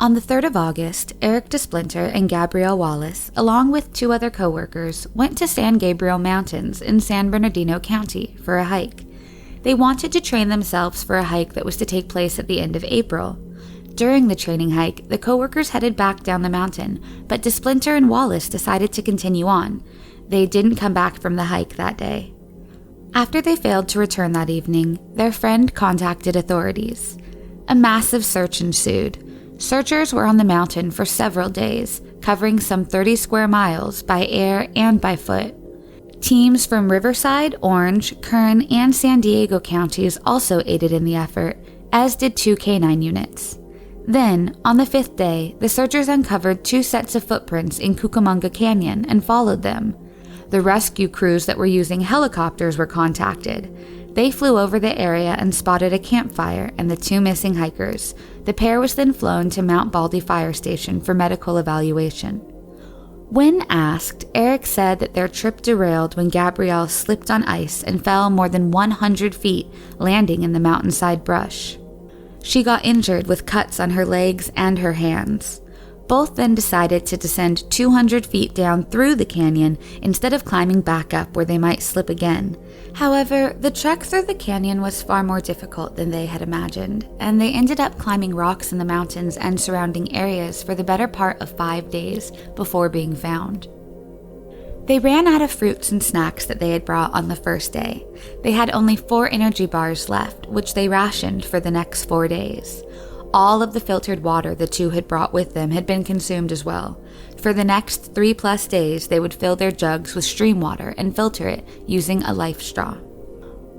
On the 3rd of August, Eric Desplinter and Gabrielle Wallace, along with 2 other co-workers, went to San Gabriel Mountains in San Bernardino County for a hike. They wanted to train themselves for a hike that was to take place at the end of April. During the training hike, the co-workers headed back down the mountain, but Desplinter and Wallace decided to continue on. They didn't come back from the hike that day. After they failed to return that evening, their friend contacted authorities. A massive search ensued. Searchers were on the mountain for several days, covering some 30 square miles by air and by foot. Teams from Riverside, Orange, Kern, and San Diego counties also aided in the effort, as did 2 canine units. Then, on the 5th day, the searchers uncovered 2 sets of footprints in Cucamonga Canyon and followed them. The rescue crews that were using helicopters were contacted. They flew over the area and spotted a campfire and the 2 missing hikers. The pair was then flown to Mount Baldy Fire Station for medical evaluation. When asked, Eric said that their trip derailed when Gabrielle slipped on ice and fell more than 100 feet, landing in the mountainside brush. She got injured with cuts on her legs and her hands. Both then decided to descend 200 feet down through the canyon instead of climbing back up where they might slip again. However, the trek through the canyon was far more difficult than they had imagined, and they ended up climbing rocks in the mountains and surrounding areas for the better part of 5 days before being found. They ran out of fruits and snacks that they had brought on the first day. They had only 4 energy bars left, which they rationed for the next 4 days. All of the filtered water the 2 had brought with them had been consumed as well. For the next 3+ days, they would fill their jugs with stream water and filter it using a life straw.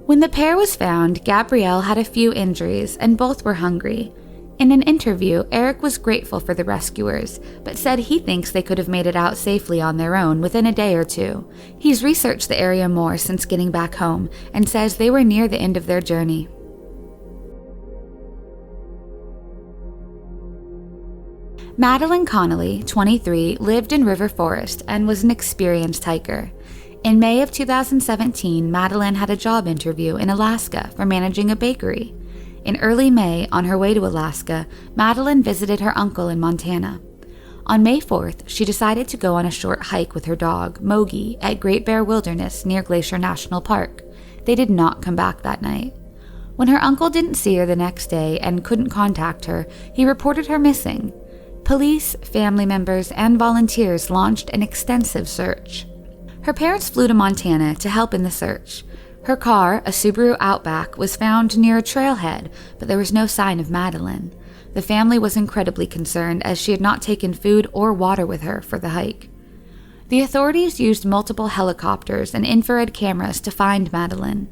When the pair was found, Gabrielle had a few injuries and both were hungry. In an interview, Eric was grateful for the rescuers, but said he thinks they could have made it out safely on their own within a day or 2. He's researched the area more since getting back home and says they were near the end of their journey. Madeline Connelly, 23, lived in River Forest and was an experienced hiker. In May of 2017, Madeline had a job interview in Alaska for managing a bakery. In early May, on her way to Alaska, Madeline visited her uncle in Montana. On May 4th, she decided to go on a short hike with her dog, Mogi, at Great Bear Wilderness near Glacier National Park. They did not come back that night. When her uncle didn't see her the next day and couldn't contact her, he reported her missing. Police, family members, and volunteers launched an extensive search. Her parents flew to Montana to help in the search. Her car, a Subaru Outback, was found near a trailhead, but there was no sign of Madeline. The family was incredibly concerned as she had not taken food or water with her for the hike. The authorities used multiple helicopters and infrared cameras to find Madeline.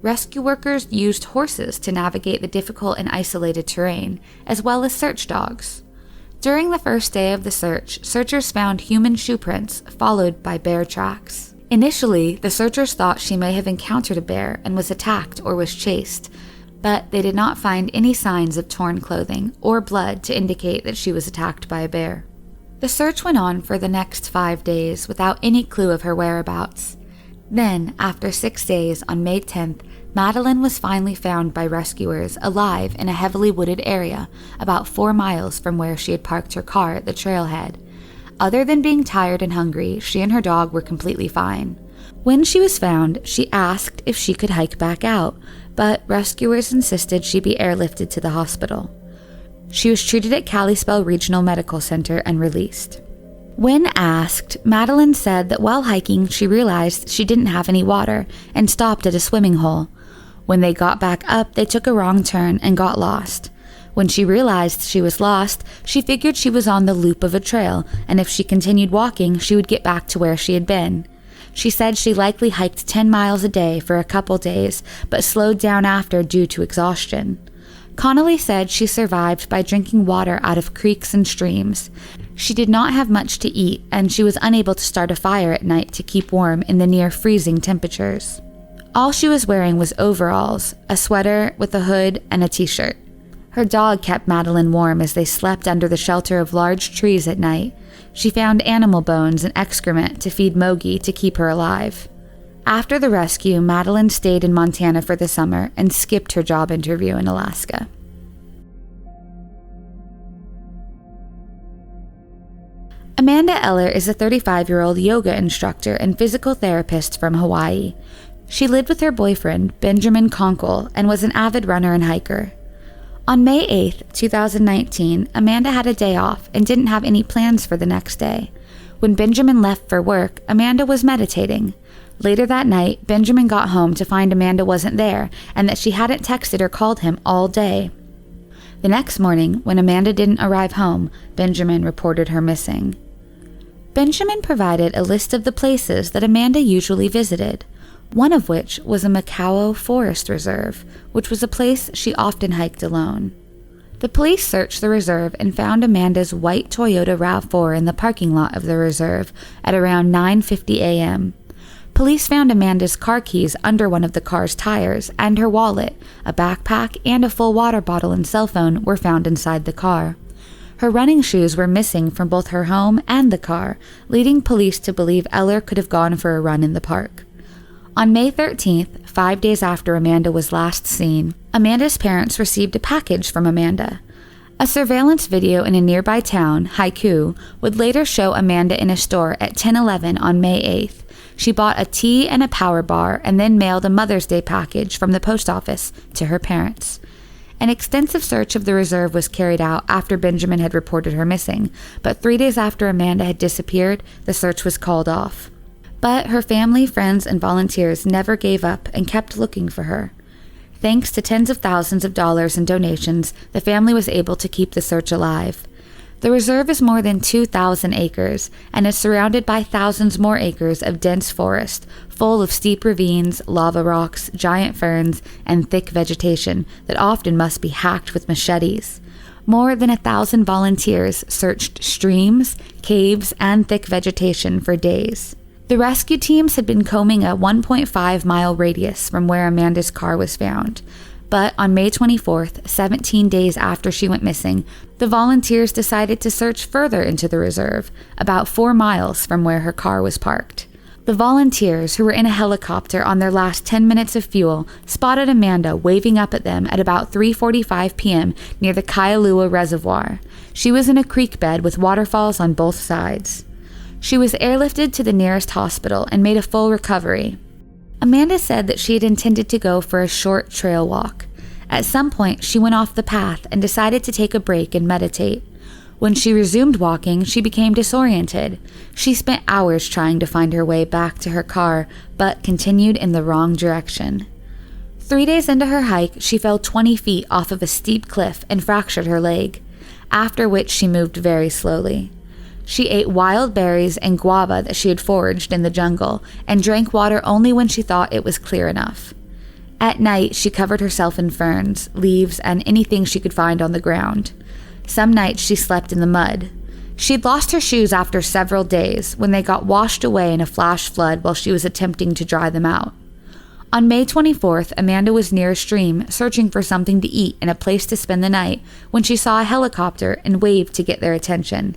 Rescue workers used horses to navigate the difficult and isolated terrain, as well as search dogs. During the first day of the search, searchers found human shoe prints, followed by bear tracks. Initially, the searchers thought she may have encountered a bear and was attacked or was chased, but they did not find any signs of torn clothing or blood to indicate that she was attacked by a bear. The search went on for the next 5 days without any clue of her whereabouts. Then, after 6 days, on May 10th, Madeline was finally found by rescuers alive in a heavily wooded area about 4 miles from where she had parked her car at the trailhead. Other than being tired and hungry, she and her dog were completely fine. When she was found, she asked if she could hike back out, but rescuers insisted she be airlifted to the hospital. She was treated at Kalispell Regional Medical Center and released. When asked, Madeline said that while hiking, she realized she didn't have any water and stopped at a swimming hole. When they got back up, they took a wrong turn and got lost. When she realized she was lost, she figured she was on the loop of a trail, and if she continued walking, she would get back to where she had been. She said she likely hiked 10 miles a day for a couple days, but slowed down after due to exhaustion. Connelly said she survived by drinking water out of creeks and streams. She did not have much to eat, and she was unable to start a fire at night to keep warm in the near-freezing temperatures. All she was wearing was overalls, a sweater with a hood, and a t-shirt. Her dog kept Madeline warm as they slept under the shelter of large trees at night. She found animal bones and excrement to feed Mogi to keep her alive. After the rescue, Madeline stayed in Montana for the summer and skipped her job interview in Alaska. Amanda Eller is a 35-year-old yoga instructor and physical therapist from Hawaii. She lived with her boyfriend, Benjamin Conkle, and was an avid runner and hiker. On May 8, 2019, Amanda had a day off and didn't have any plans for the next day. When Benjamin left for work, Amanda was meditating. Later that night, Benjamin got home to find Amanda wasn't there and that she hadn't texted or called him all day. The next morning, when Amanda didn't arrive home, Benjamin reported her missing. Benjamin provided a list of the places that Amanda usually visited, one of which was a Makau Forest Reserve, which was a place she often hiked alone. The police searched the reserve and found Amanda's white Toyota RAV4 in the parking lot of the reserve at around 9:50 a.m. Police found Amanda's car keys under one of the car's tires, and her wallet, a backpack, and a full water bottle and cell phone were found inside the car. Her running shoes were missing from both her home and the car, leading police to believe Eller could have gone for a run in the park. On May 13th, 5 days after Amanda was last seen, Amanda's parents received a package from Amanda. A surveillance video in a nearby town, Haiku, would later show Amanda in a store at 10:11 on May 8th. She bought a tea and a power bar and then mailed a Mother's Day package from the post office to her parents. An extensive search of the reserve was carried out after Benjamin had reported her missing, but 3 days after Amanda had disappeared, the search was called off. But her family, friends, and volunteers never gave up and kept looking for her. Thanks to tens of thousands of dollars in donations, the family was able to keep the search alive. The reserve is more than 2,000 acres and is surrounded by thousands more acres of dense forest, full of steep ravines, lava rocks, giant ferns, and thick vegetation that often must be hacked with machetes. More than 1,000 volunteers searched streams, caves, and thick vegetation for days. The rescue teams had been combing a 1.5-mile radius from where Amanda's car was found. But on May 24th, 17 days after she went missing, the volunteers decided to search further into the reserve, about 4 miles from where her car was parked. The volunteers, who were in a helicopter on their last 10 minutes of fuel, spotted Amanda waving up at them at about 3:45 p.m. near the Kailua Reservoir. She was in a creek bed with waterfalls on both sides. She was airlifted to the nearest hospital and made a full recovery. Amanda said that she had intended to go for a short trail walk. At some point, she went off the path and decided to take a break and meditate. When she resumed walking, she became disoriented. She spent hours trying to find her way back to her car, but continued in the wrong direction. 3 days into her hike, she fell 20 feet off of a steep cliff and fractured her leg, after which she moved very slowly. She ate wild berries and guava that she had foraged in the jungle and drank water only when she thought it was clear enough. At night, she covered herself in ferns, leaves, and anything she could find on the ground. Some nights she slept in the mud. She'd lost her shoes after several days when they got washed away in a flash flood while she was attempting to dry them out. On May 24th, Amanda was near a stream searching for something to eat and a place to spend the night when she saw a helicopter and waved to get their attention.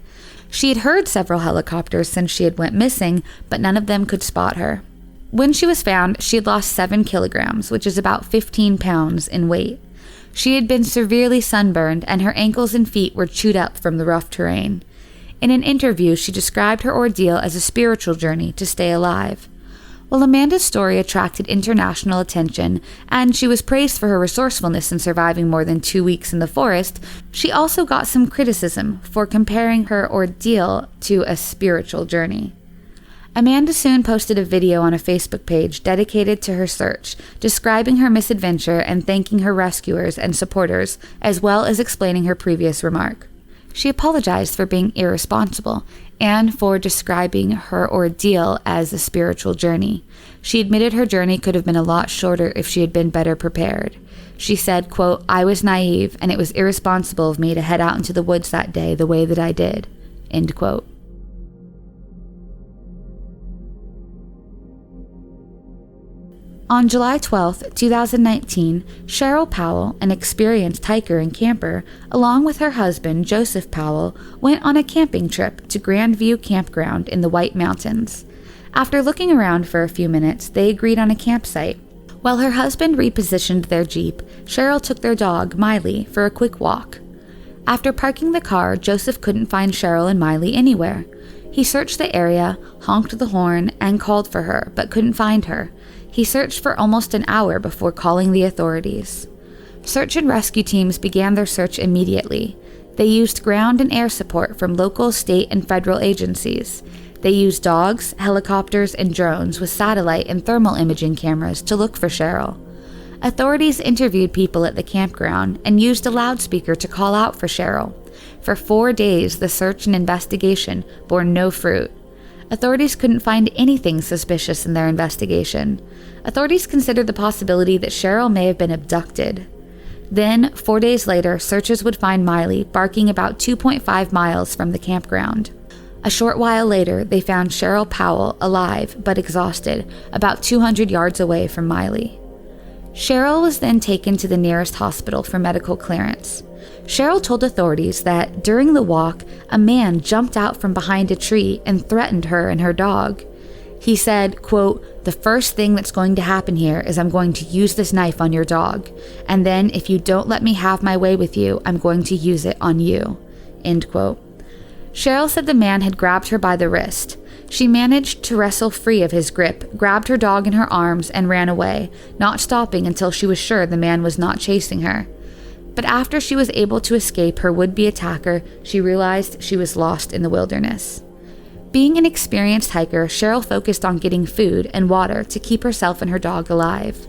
She had heard several helicopters since she had went missing, but none of them could spot her. When she was found, she had lost 7 kilograms, which is about 15 pounds in weight. She had been severely sunburned, and her ankles and feet were chewed up from the rough terrain. In an interview, she described her ordeal as a spiritual journey to stay alive. While Amanda's story attracted international attention, and she was praised for her resourcefulness in surviving more than 2 weeks in the forest, she also got some criticism for comparing her ordeal to a spiritual journey. Amanda soon posted a video on a Facebook page dedicated to her search, describing her misadventure and thanking her rescuers and supporters, as well as explaining her previous remark. She apologized for being irresponsible and for describing her ordeal as a spiritual journey. She admitted her journey could have been a lot shorter if she had been better prepared. She said, quote, "I was naive, and it was irresponsible of me to head out into the woods that day the way that I did," end quote. On July 12, 2019, Sheryl Powell, an experienced hiker and camper, along with her husband, Joseph Powell, went on a camping trip to Grandview Campground in the White Mountains. After looking around for a few minutes, they agreed on a campsite. While her husband repositioned their Jeep, Sheryl took their dog, Miley, for a quick walk. After parking the car, Joseph couldn't find Sheryl and Miley anywhere. He searched the area, honked the horn, and called for her, but couldn't find her. He searched for almost an hour before calling the authorities. Search and rescue teams began their search immediately. They used ground and air support from local, state, and federal agencies. They used dogs, helicopters, and drones with satellite and thermal imaging cameras to look for Sheryl. Authorities interviewed people at the campground and used a loudspeaker to call out for Sheryl. For 4 days, the search and investigation bore no fruit. Authorities couldn't find anything suspicious in their investigation. Authorities considered the possibility that Sheryl may have been abducted. Then, 4 days later, searchers would find Miley barking about 2.5 miles from the campground. A short while later, they found Sheryl Powell alive but exhausted, about 200 yards away from Miley. Sheryl was then taken to the nearest hospital for medical clearance. Sheryl told authorities that during the walk, a man jumped out from behind a tree and threatened her and her dog. He said, quote, "The first thing that's going to happen here is I'm going to use this knife on your dog. And then if you don't let me have my way with you, I'm going to use it on you." End quote. Sheryl said the man had grabbed her by the wrist. She managed to wrestle free of his grip, grabbed her dog in her arms, and ran away, not stopping until she was sure the man was not chasing her. But after she was able to escape her would-be attacker, she realized she was lost in the wilderness. Being an experienced hiker, Sheryl focused on getting food and water to keep herself and her dog alive.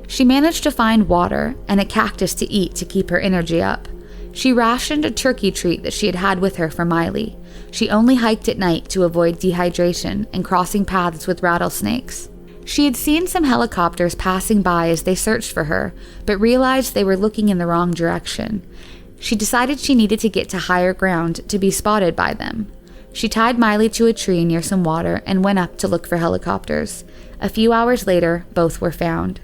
She managed to find water and a cactus to eat to keep her energy up. She rationed a turkey treat that she had had with her for Miley. She only hiked at night to avoid dehydration and crossing paths with rattlesnakes. She had seen some helicopters passing by as they searched for her, but realized they were looking in the wrong direction. She decided she needed to get to higher ground to be spotted by them. She tied Miley to a tree near some water and went up to look for helicopters. A few hours later, both were found.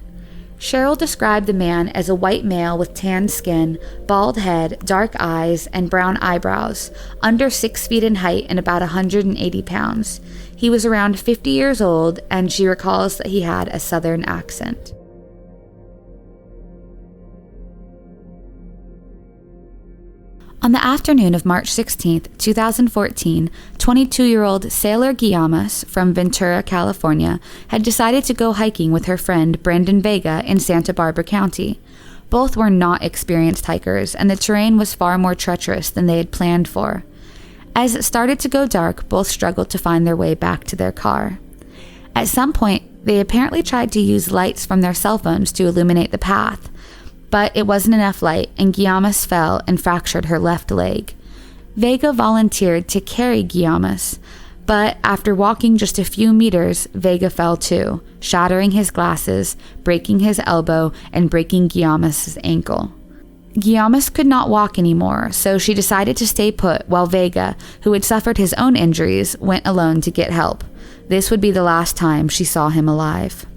Sheryl described the man as a white male with tanned skin, bald head, dark eyes, and brown eyebrows, under 6 feet in height and about 180 pounds. He was around 50 years old, and she recalls that he had a southern accent. On the afternoon of March 16, 2014, 22-year-old Saylor Guilliams from Ventura, California, had decided to go hiking with her friend Brandon Vega in Santa Barbara County. Both were not experienced hikers, and the terrain was far more treacherous than they had planned for. As it started to go dark, both struggled to find their way back to their car. At some point, they apparently tried to use lights from their cell phones to illuminate the path, but it wasn't enough light, and Guilliams fell and fractured her left leg. Vega volunteered to carry Guilliams, but after walking just a few meters, Vega fell too, shattering his glasses, breaking his elbow, and breaking Guilliams' ankle. Guilliams could not walk anymore, so she decided to stay put while Vega, who had suffered his own injuries, went alone to get help. This would be the last time she saw him alive.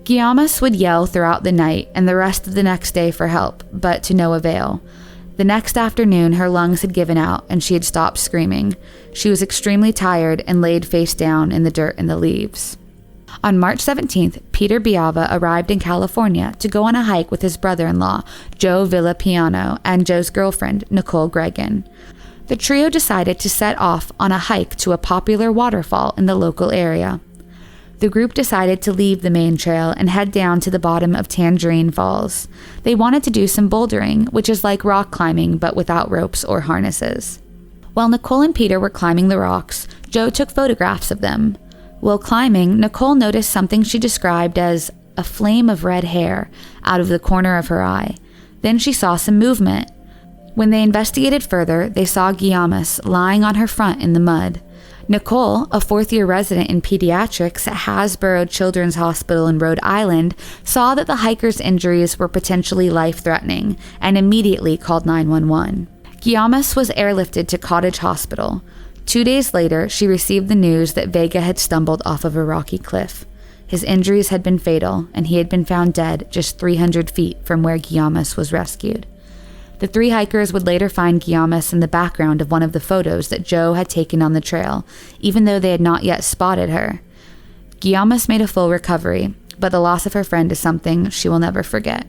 Guilliams would yell throughout the night and the rest of the next day for help, but to no avail. The next afternoon, her lungs had given out and she had stopped screaming. She was extremely tired and laid face down in the dirt and the leaves. On March 17th, Peter Biava arrived in California to go on a hike with his brother-in-law, Joe Villapiano, and Joe's girlfriend, Nicole Gregan. The trio decided to set off on a hike to a popular waterfall in the local area. The group decided to leave the main trail and head down to the bottom of Tangerine Falls. They wanted to do some bouldering, which is like rock climbing but without ropes or harnesses. While Nicole and Peter were climbing the rocks, Joe took photographs of them. While climbing, Nicole noticed something she described as a flame of red hair out of the corner of her eye. Then she saw some movement. When they investigated further, they saw Guilliams lying on her front in the mud. Nicole, a fourth-year resident in pediatrics at Hasbro Children's Hospital in Rhode Island, saw that the hiker's injuries were potentially life-threatening and immediately called 911. Guilliams was airlifted to Cottage Hospital. 2 days later, she received the news that Vega had stumbled off of a rocky cliff. His injuries had been fatal, and he had been found dead just 300 feet from where Guilliams was rescued. The three hikers would later find Guilliams in the background of one of the photos that Joe had taken on the trail, even though they had not yet spotted her. Guilliams made a full recovery, but the loss of her friend is something she will never forget.